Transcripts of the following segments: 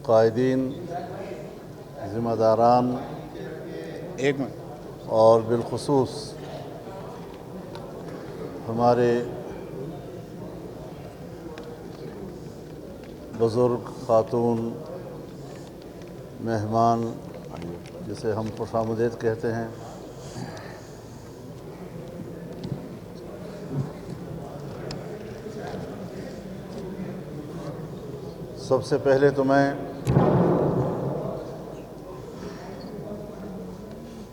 قائدین، ذمہ داران اور بالخصوص ہمارے بزرگ خاتون مہمان جسے ہم خوش آمدید کہتے ہیں، سب سے پہلے تو میں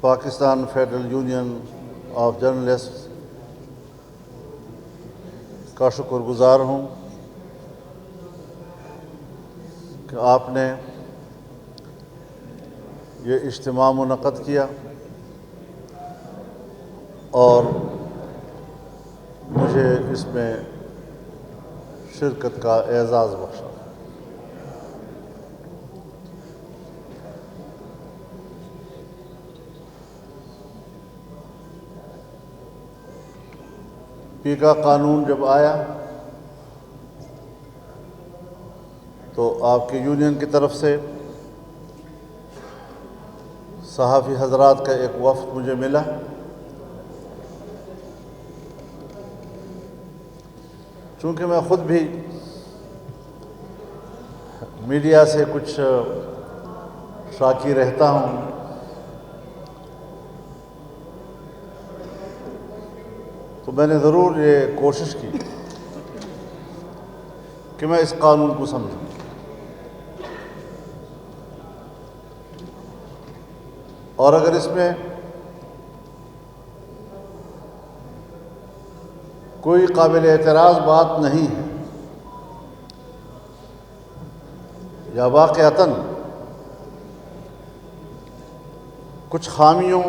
Pakistan federal union of journalist کا شکر گزار ہوں کہ آپ نے یہ اجتماع منعقد کیا اور مجھے اس میں شرکت کا اعزاز بخشا۔ پی کا قانون جب آیا تو آپ کے یونین کی طرف سے صحافی حضرات کا ایک وفد مجھے ملا۔ چونکہ میں خود بھی میڈیا سے کچھ شاکی رہتا ہوں، تو میں نے ضرور یہ کوشش کی کہ میں اس قانون کو سمجھوں۔ اور اگر اس میں کوئی قابل اعتراض بات نہیں ہے یا واقعتاً کچھ خامیوں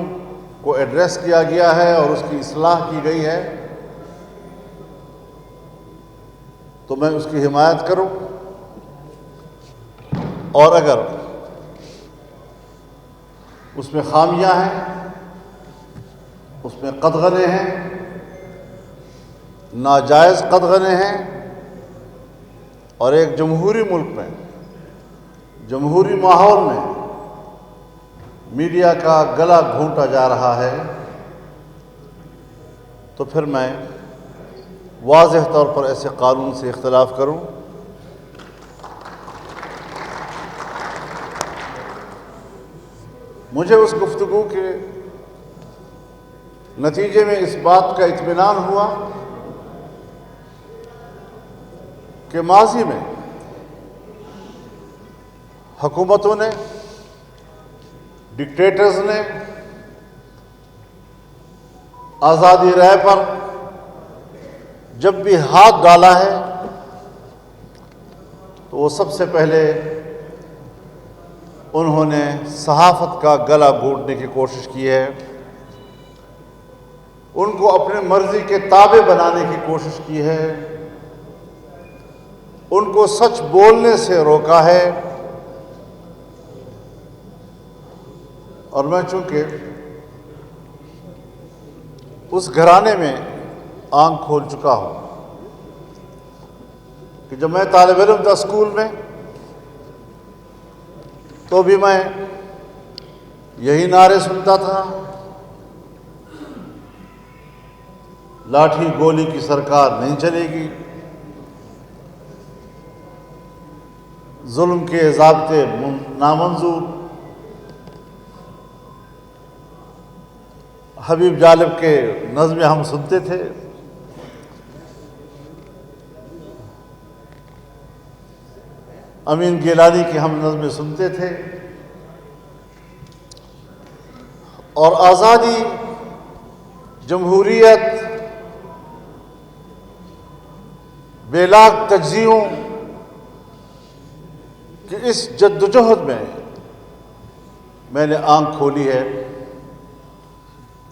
کو ایڈریس کیا گیا ہے اور اس کی اصلاح کی گئی ہے، تو میں اس کی حمایت کروں، اور اگر اس میں خامیاں ہیں، اس میں قدغنیں ہیں، ناجائز قدغنیں ہیں، اور ایک جمہوری ملک میں، جمہوری ماحول میں میڈیا کا گلا گھونٹا جا رہا ہے، تو پھر میں واضح طور پر ایسے قانون سے اختلاف کروں۔ مجھے اس گفتگو کے نتیجے میں اس بات کا اطمینان ہوا کہ ماضی میں حکومتوں نے، ڈکٹیٹرز نے آزادی رائے پر جب بھی ہاتھ ڈالا ہے تو وہ سب سے پہلے انہوں نے صحافت کا گلا گھونٹنے کی کوشش کی ہے، ان کو اپنے مرضی کے تابع بنانے کی کوشش کی ہے، ان کو سچ بولنے سے روکا ہے۔ اور میں چونکہ اس گھرانے میں آنکھ کھول چکا ہوں کہ جب میں طالب علم تھا اسکول میں تو بھی میں یہی نعرے سنتا تھا، لاٹھی گولی کی سرکار نہیں چلے گی، ظلم کے ضابطے نامنظور۔ حبیب جالب کے نظمیں ہم سنتے تھے، امین گیلانی کی ہم نظمیں سنتے تھے، اور آزادی، جمہوریت، بے لاگ تجزیوں کہ اس جدوجہد میں نے آنکھ کھولی ہے،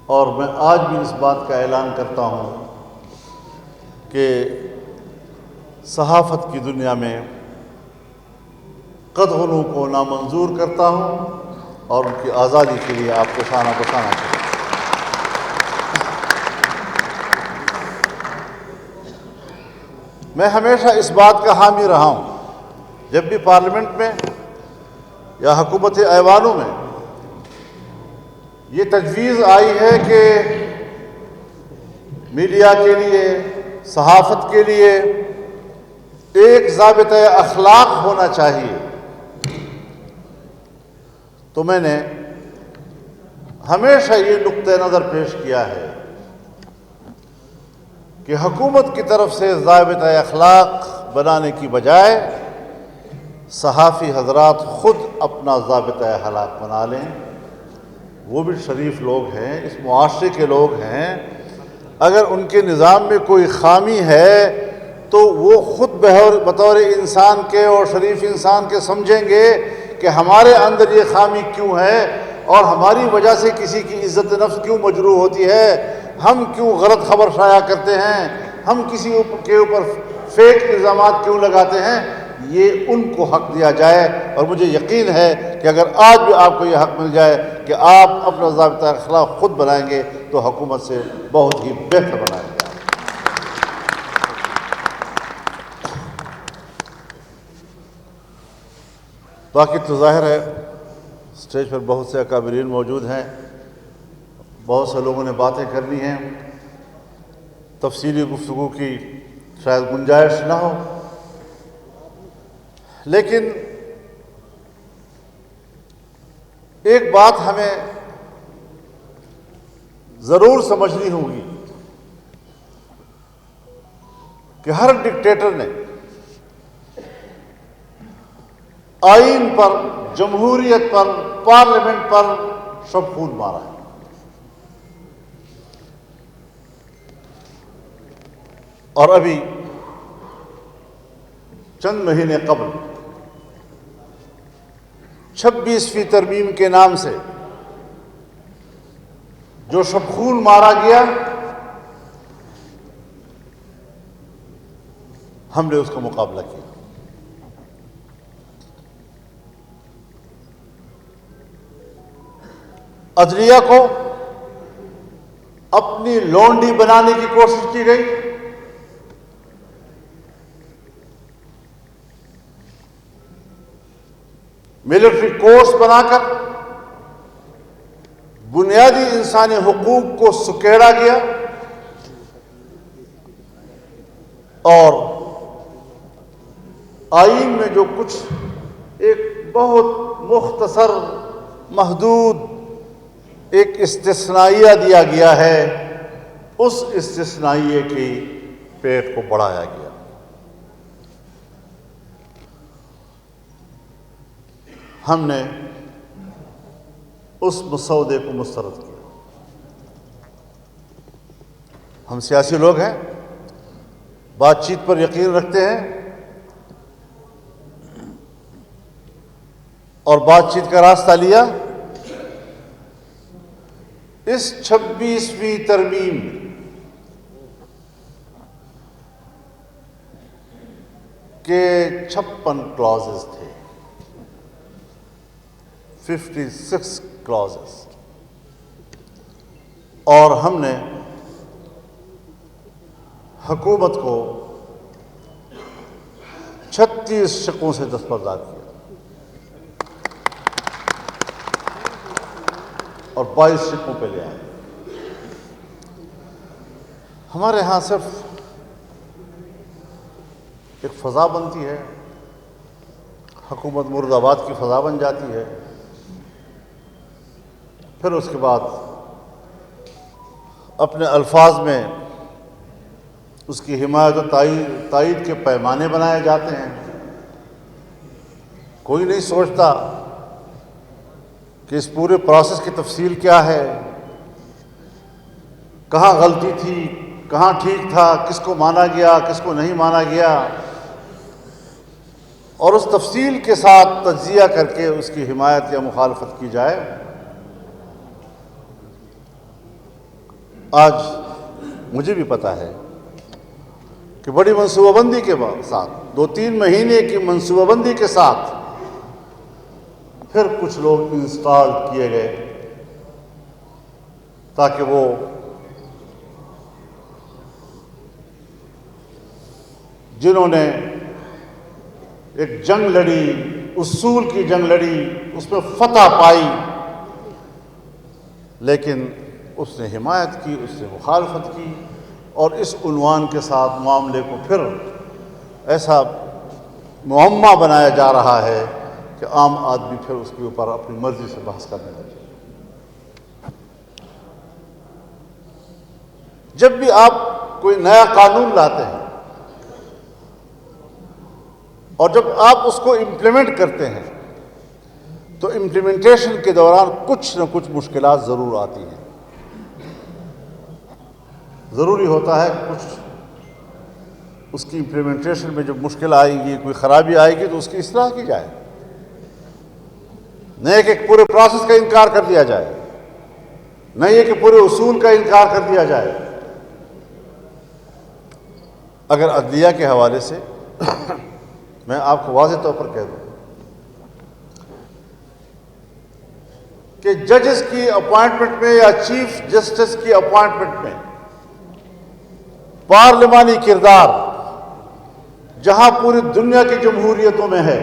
اور میں آج بھی اس بات کا اعلان کرتا ہوں کہ صحافت کی دنیا میں قدغنوں کو نامنظور کرتا ہوں اور ان کی آزادی کے لیے آپ کو شانہ بشانہ کرتا ہوں۔ میں ہمیشہ اس بات کا حامی رہا ہوں، جب بھی پارلیمنٹ میں یا حکومت ایوانوں میں یہ تجویز آئی ہے کہ میڈیا کے لیے، صحافت کے لیے ایک ضابطۂ اخلاق ہونا چاہیے، تو میں نے ہمیشہ یہ نقطۂ نظر پیش کیا ہے کہ حکومت کی طرف سے ضابطۂ اخلاق بنانے کی بجائے صحافی حضرات خود اپنا ضابطۂ اخلاق بنا لیں۔ وہ بھی شریف لوگ ہیں، اس معاشرے کے لوگ ہیں، اگر ان کے نظام میں کوئی خامی ہے تو وہ خود بطور انسان کے اور شریف انسان کے سمجھیں گے کہ ہمارے اندر یہ خامی کیوں ہے اور ہماری وجہ سے کسی کی عزت نفس کیوں مجروح ہوتی ہے، ہم کیوں غلط خبر شائع کرتے ہیں، ہم کسی کے اوپر فیک الزامات کیوں لگاتے ہیں۔ یہ ان کو حق دیا جائے، اور مجھے یقین ہے کہ اگر آج بھی آپ کو یہ حق مل جائے کہ آپ اپنا ضابطہ اخلاق خود بنائیں گے تو حکومت سے بہت ہی بہتر بنائیں گے۔ باقی تو ظاہر ہے اسٹیج پر بہت سے اکابرین موجود ہیں، بہت سے لوگوں نے باتیں کرنی ہیں، تفصیلی گفتگو کی شاید گنجائش نہ ہو، لیکن ایک بات ہمیں ضرور سمجھنی ہوگی کہ ہر ڈکٹیٹر نے آئین پر، جمہوریت پر، پارلیمنٹ پر شب خون مارا ہے۔ اور ابھی چند مہینے قبل 26ویں ترمیم کے نام سے جو شب خون مارا گیا، ہم نے اس کا مقابلہ کیا۔ عدلیہ کو اپنی لونڈی بنانے کی کوشش کی گئی، ملٹری کورٹس بنا کر بنیادی انسانی حقوق کو سکیڑا گیا، اور آئین میں جو کچھ ایک بہت مختصر محدود ایک استثنائیہ دیا گیا ہے، اس استثنائیے کی پیٹ کو بڑھایا گیا۔ ہم نے اس مسودے کو مسترد کیا۔ ہم سیاسی لوگ ہیں، بات چیت پر یقین رکھتے ہیں، اور بات چیت کا راستہ لیا۔ اس 26ویں ترمیم کے 56 کلازز تھے، 56 کلازز، اور ہم نے حکومت کو 36 شقوں سے دستبردار کیا اور 22 شقوں پہ لے آئے۔ ہمارے ہاں صرف ایک فضا بنتی ہے، حکومت مرد آباد کی فضا بن جاتی ہے، پھر اس کے بعد اپنے الفاظ میں اس کی حمایت و تائید کے پیمانے بنائے جاتے ہیں۔ کوئی نہیں سوچتا کہ اس پورے پروسیس کی تفصیل کیا ہے، کہاں غلطی تھی، کہاں ٹھیک تھا، کس کو مانا گیا، کس کو نہیں مانا گیا، اور اس تفصیل کے ساتھ تجزیہ کر کے اس کی حمایت یا مخالفت کی جائے۔ آج مجھے بھی پتہ ہے کہ بڑی منصوبہ بندی کے ساتھ، 2-3 مہینے کی منصوبہ بندی کے ساتھ پھر کچھ لوگ انسٹال کیے گئے تاکہ وہ جنہوں نے ایک جنگ لڑی اصول کی جنگ لڑی، اس میں فتح پائی، لیکن اس نے حمایت کی، اس نے مخالفت کی، اور اس عنوان کے ساتھ معاملے کو پھر ایسا معمہ بنایا جا رہا ہے کہ عام آدمی پھر اس کے اوپر اپنی مرضی سے بحث کرنے لگے۔ جب بھی آپ کوئی نیا قانون لاتے ہیں اور جب آپ اس کو امپلیمنٹ کرتے ہیں تو امپلیمنٹیشن کے دوران کچھ نہ کچھ مشکلات ضرور آتی ہیں۔ ضروری ہوتا ہے کہ کچھ اس کی امپلیمنٹیشن میں جب مشکل آئے گی، کوئی خرابی آئے گی تو اس کی اصلاح کی جائے، نہیں کہ پورے پروسیس کا انکار کر دیا جائے، نہیں یہ کہ پورے اصول کا انکار کر دیا جائے۔ اگر عدلیہ کے حوالے سے میں آپ کو واضح طور پر کہہ دوں کہ ججز کی اپوائنٹمنٹ میں یا چیف جسٹس کی اپوائنٹمنٹ میں پارلیمانی کردار جہاں پوری دنیا کی جمہوریتوں میں ہے،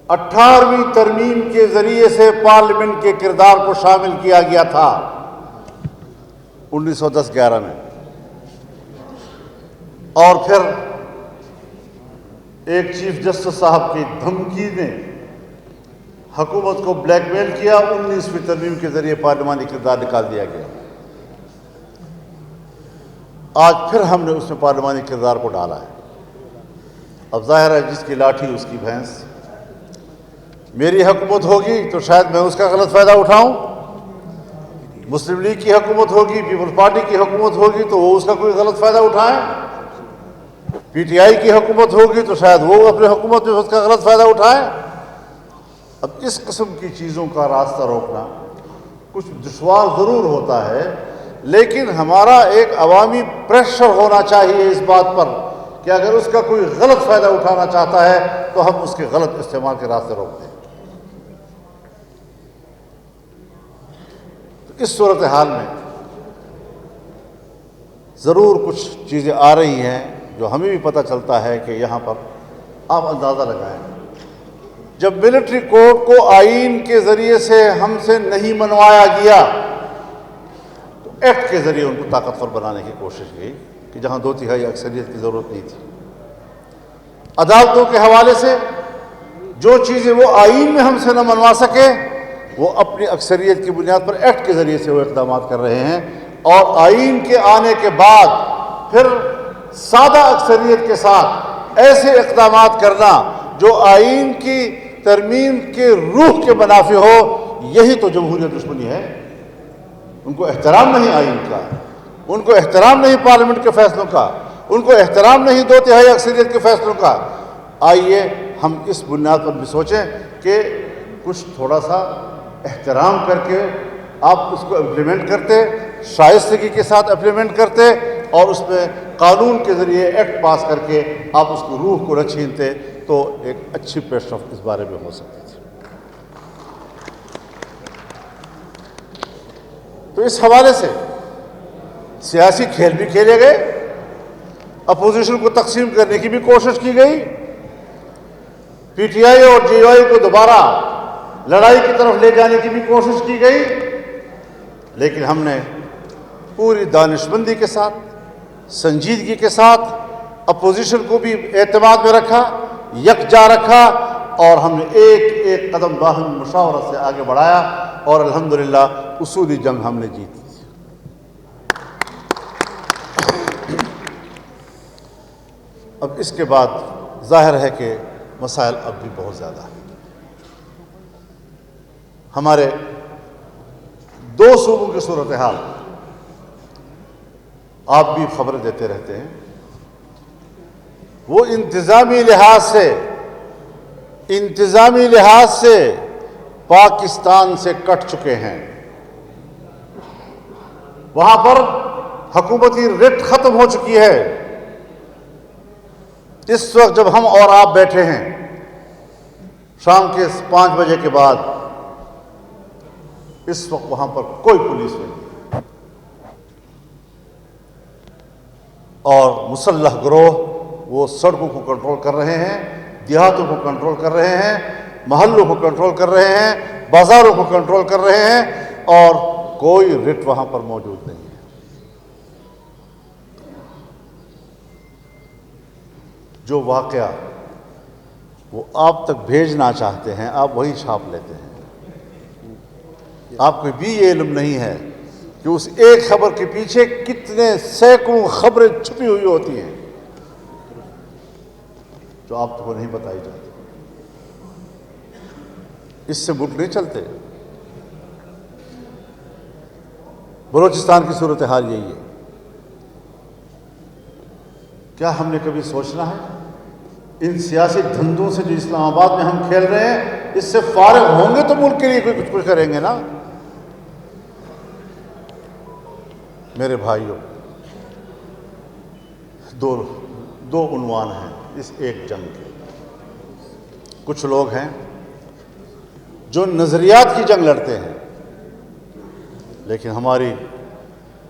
18ویں ترمیم کے ذریعے سے پارلیمنٹ کے کردار کو شامل کیا گیا تھا 1910-11 میں، اور پھر ایک چیف جسٹس صاحب کی دھمکی نے حکومت کو بلیک میل کیا، 19ویں ترمیم کے ذریعے پارلیمانی کردار نکال دیا گیا۔ آج پھر ہم نے اس میں پارلیمانی کردار کو ڈالا ہے۔ اب ظاہر ہے جس کی لاٹھی اس کی بھینس، میری حکومت ہوگی تو شاید میں اس کا غلط فائدہ اٹھاؤں، مسلم لیگ کی حکومت ہوگی، پیپلز پارٹی کی حکومت ہوگی تو وہ اس کا کوئی غلط فائدہ اٹھائیں، پی ٹی آئی کی حکومت ہوگی تو شاید وہ اپنی حکومت میں اس کا غلط فائدہ اٹھائیں۔ اب اس قسم کی چیزوں کا راستہ روکنا کچھ دشوار ضرور ہوتا ہے، لیکن ہمارا ایک عوامی پریشر ہونا چاہیے اس بات پر کہ اگر اس کا کوئی غلط فائدہ اٹھانا چاہتا ہے تو ہم اس کے غلط استعمال کے راستے روک دیں۔ تو اس صورتحال میں ضرور کچھ چیزیں آ رہی ہیں جو ہمیں بھی پتہ چلتا ہے کہ یہاں پر آپ اندازہ لگائیں، جب ملٹری کورٹ کو آئین کے ذریعے سے ہم سے نہیں منوایا گیا تو ایکٹ کے ذریعے ان کو طاقتور بنانے کی کوشش کی کہ جہاں 2/3 اکثریت کی ضرورت نہیں تھی۔ عدالتوں کے حوالے سے جو چیزیں وہ آئین میں ہم سے نہ منوا سکے وہ اپنی اکثریت کی بنیاد پر ایکٹ کے ذریعے سے وہ اقدامات کر رہے ہیں، اور آئین کے آنے کے بعد پھر سادہ اکثریت کے ساتھ ایسے اقدامات کرنا جو آئین کی ترمیم کے روح کے منافی ہو، یہی تو جمہوریت دشمنی ہے۔ ان کو احترام نہیں آئین کا، ان کو احترام نہیں پارلیمنٹ کے فیصلوں کا، ان کو احترام نہیں 2/3 اکثریت کے فیصلوں کا۔ آئیے ہم اس بنیاد پر بھی سوچیں کہ کچھ تھوڑا سا احترام کر کے آپ اس کو امپلیمنٹ کرتے، شائستگی کے ساتھ امپلیمنٹ کرتے، اور اس میں قانون کے ذریعے ایکٹ پاس کر کے آپ اس کی روح کو نہ چھینتے تو ایک اچھی پیش رفت اس بارے میں ہو سکتی تھی۔ تو اس حوالے سے سیاسی کھیل بھی کھیلے گئے، اپوزیشن کو تقسیم کرنے کی بھی کوشش کی گئی، پی ٹی آئی اور جے آئی کو دوبارہ لڑائی کی طرف لے جانے کی بھی کوشش کی گئی، لیکن ہم نے پوری دانشمندی کے ساتھ، سنجیدگی کے ساتھ اپوزیشن کو بھی اعتماد میں رکھا، یکجا رکھا، اور ہم نے ایک ایک قدم باہمی مشاورت سے آگے بڑھایا، اور الحمدللہ اصولی جنگ ہم نے جیتی۔ اب اس کے بعد ظاہر ہے کہ مسائل اب بھی بہت زیادہ ہیں۔ ہمارے 2 صوبوں کی صورتحال آپ بھی خبریں دیتے رہتے ہیں، وہ انتظامی لحاظ سے پاکستان سے کٹ چکے ہیں۔ وہاں پر حکومتی رٹ ختم ہو چکی ہے۔ اس وقت جب ہم اور آپ بیٹھے ہیں شام کے 5 بجے کے بعد، اس وقت وہاں پر کوئی پولیس نہیں، اور مسلح گروہ وہ سڑکوں کو کنٹرول کر رہے ہیں، دیہاتوں کو کنٹرول کر رہے ہیں، محلوں کو کنٹرول کر رہے ہیں، بازاروں کو کنٹرول کر رہے ہیں، اور کوئی رٹ وہاں پر موجود نہیں ہے۔ جو واقعہ وہ آپ تک بھیجنا چاہتے ہیں آپ وہی چھاپ لیتے ہیں۔ آپ کو بھی یہ علم نہیں ہے کہ اس ایک خبر کے پیچھے کتنے سینکڑوں خبریں چھپی ہوئی ہوتی ہیں جو آپ کو نہیں بتائی جاتی۔ اس سے ملک نہیں چلتے۔ بلوچستان کی صورتحال یہی ہے۔ کیا ہم نے کبھی سوچنا ہے ان سیاسی دھندوں سے جو اسلام آباد میں ہم کھیل رہے ہیں، اس سے فارغ ہوں گے تو ملک کے لیے کوئی کچھ کریں گے نا؟ میرے بھائیوں، دو عنوان ہیں اس ایک جنگ کے۔ کچھ لوگ ہیں جو نظریات کی جنگ لڑتے ہیں، لیکن ہماری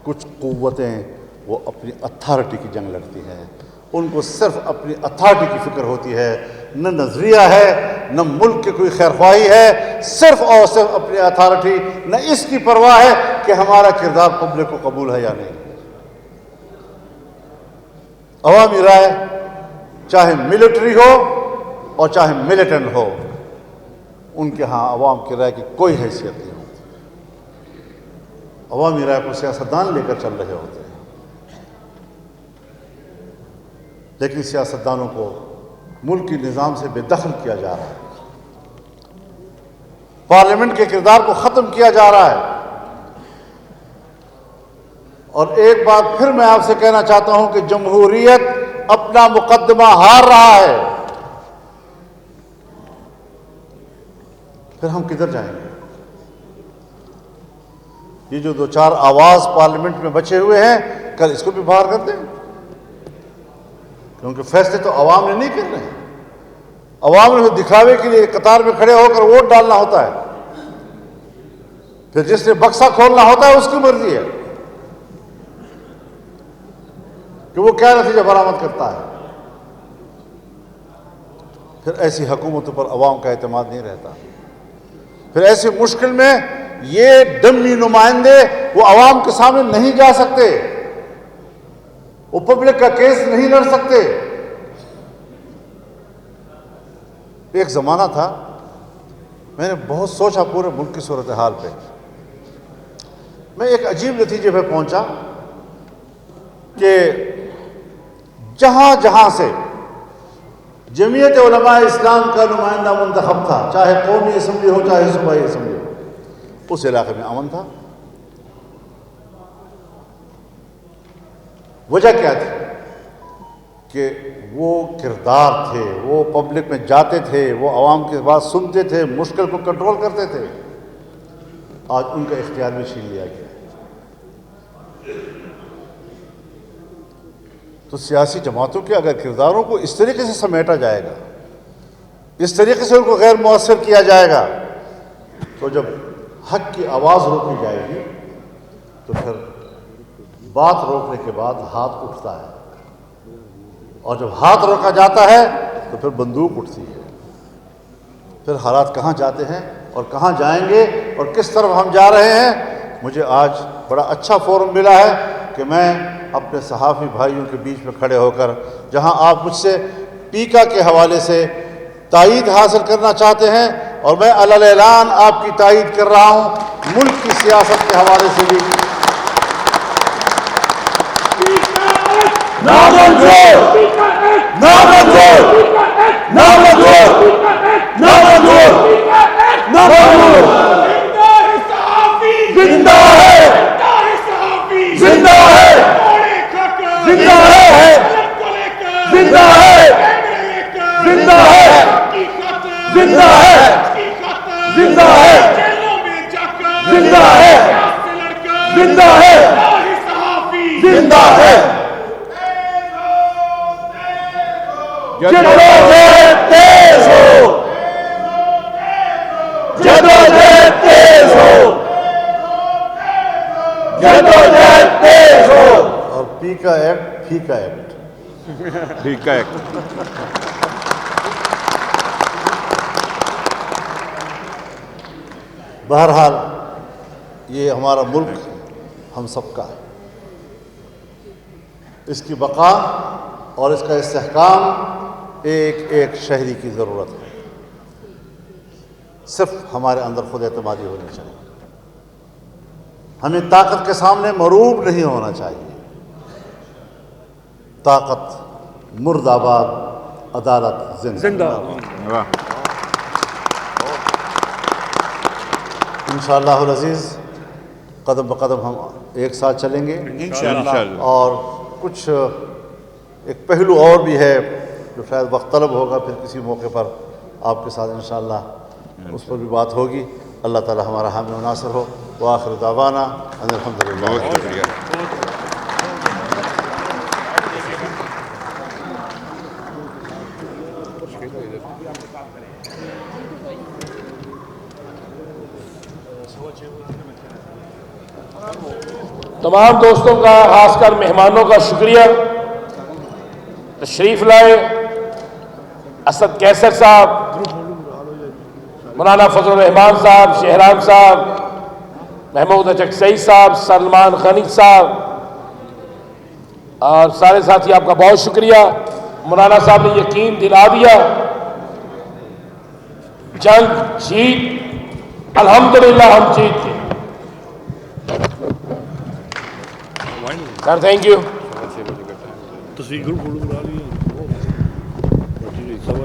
کچھ قوتیں وہ اپنی اتھارٹی کی جنگ لڑتی ہیں۔ ان کو صرف اپنی اتھارٹی کی فکر ہوتی ہے، نہ نظریہ ہے، نہ ملک کی کوئی خیرخواہی ہے، صرف اور صرف اپنی اتھارٹی، نہ اس کی پرواہ ہے کہ ہمارا کردار پبلک کو قبول ہے یا نہیں۔ عوامی رائے چاہے ملٹری ہو اور چاہے ملیٹنٹ ہو، ان کے ہاں عوام کی رائے کی کوئی حیثیت نہیں ہوتی۔ عوامی رائے کو سیاستدان لے کر چل رہے ہوتے ہیں، لیکن سیاستدانوں کو ملکی نظام سے بے دخل کیا جا رہا ہے، پارلیمنٹ کے کردار کو ختم کیا جا رہا ہے۔ اور ایک بار پھر میں آپ سے کہنا چاہتا ہوں کہ جمہوریت اپنا مقدمہ ہار رہا ہے۔ پھر ہم کدھر جائیں گے؟ یہ جو 2-4 آواز پارلیمنٹ میں بچے ہوئے ہیں، کل اس کو بھی باہر کر دیں، کیونکہ فیصلے تو عوام نے نہیں کر رہے ہیں۔ عوام نے دکھاوے کے لیے قطار میں کھڑے ہو کر ووٹ ڈالنا ہوتا ہے، پھر جس نے بکسہ کھولنا ہوتا ہے اس کی مرضی ہے کہ وہ کیا نتیجہ برآمد کرتا ہے۔ پھر ایسی حکومتوں پر عوام کا اعتماد نہیں رہتا۔ پھر ایسی مشکل میں یہ ڈمی نمائندے وہ عوام کے سامنے نہیں جا سکتے، وہ پبلک کا کیس نہیں لڑ سکتے۔ ایک زمانہ تھا، میں نے بہت سوچا پورے ملک کی صورتحال پہ، میں ایک عجیب نتیجے پہ پہنچا کہ جہاں جہاں سے جمعیت علماء اسلام کا نمائندہ منتخب تھا، چاہے قومی اسمبلی ہو چاہے صوبائی اسمبلی ہو، اس علاقے میں امن تھا۔ وجہ کیا تھی؟ کہ وہ کردار تھے، وہ پبلک میں جاتے تھے، وہ عوام کی بات سنتے تھے، مشکل کو کنٹرول کرتے تھے۔ آج ان کا اختیار بھی چھین لیا گیا۔ تو سیاسی جماعتوں کے اگر کرداروں کو اس طریقے سے سمیٹا جائے گا، اس طریقے سے ان کو غیر مؤثر کیا جائے گا، تو جب حق کی آواز روکی جائے گی تو پھر بات روکنے کے بعد ہاتھ اٹھتا ہے، اور جب ہاتھ روکا جاتا ہے تو پھر بندوق اٹھتی ہے۔ پھر حالات کہاں جاتے ہیں اور کہاں جائیں گے اور کس طرف ہم جا رہے ہیں۔ مجھے آج بڑا اچھا فورم ملا ہے کہ میں اپنے صحافی بھائیوں کے بیچ میں کھڑے ہو کر، جہاں آپ مجھ سے پیکا کے حوالے سے تائید حاصل کرنا چاہتے ہیں، اور میں علی اعلان آپ کی تائید کر رہا ہوں، ملک کی سیاست کے حوالے سے بھی۔ اور پیکا ایکٹ، پھیکا ایکٹ، ٹھیک ہے۔ بہرحال یہ ہمارا ملک ہم سب کا ہے، اس کی بقا اور اس کا استحکام ایک ایک شہری کی ضرورت ہے۔ صرف ہمارے اندر خود اعتمادی ہونی چاہیے، ہمیں طاقت کے سامنے مغلوب نہیں ہونا چاہیے۔ طاقت مرد آباد، عدالت زندہ۔ انشاءاللہ العزیز قدم بقدم ہم ایک ساتھ چلیں گے انشاءاللہ، اور کچھ ایک پہلو اور بھی ہے جو شاید وقت طلب ہوگا، پھر کسی موقع پر آپ کے ساتھ انشاءاللہ اس پر بھی بات ہوگی۔ اللہ تعالی ہمارا حامی و ناصر ہو۔ وآخر دعوانا ان الحمدللہ۔ بہت شکریہ۔ تمام دوستوں کا، خاص کر مہمانوں کا شکریہ، تشریف لائے۔ اسد کیسر صاحب، مولانا فضل الرحمان صاحب، شہرام صاحب، محمود اچکسئی صاحب، سلمان غنی صاحب اور سارے ساتھی، آپ کا بہت شکریہ۔ مولانا صاحب نے یقین دلا دیا، جنگ جیت، الحمدللہ ہم جیت گئے۔ Sir thank you. تصویر گروپ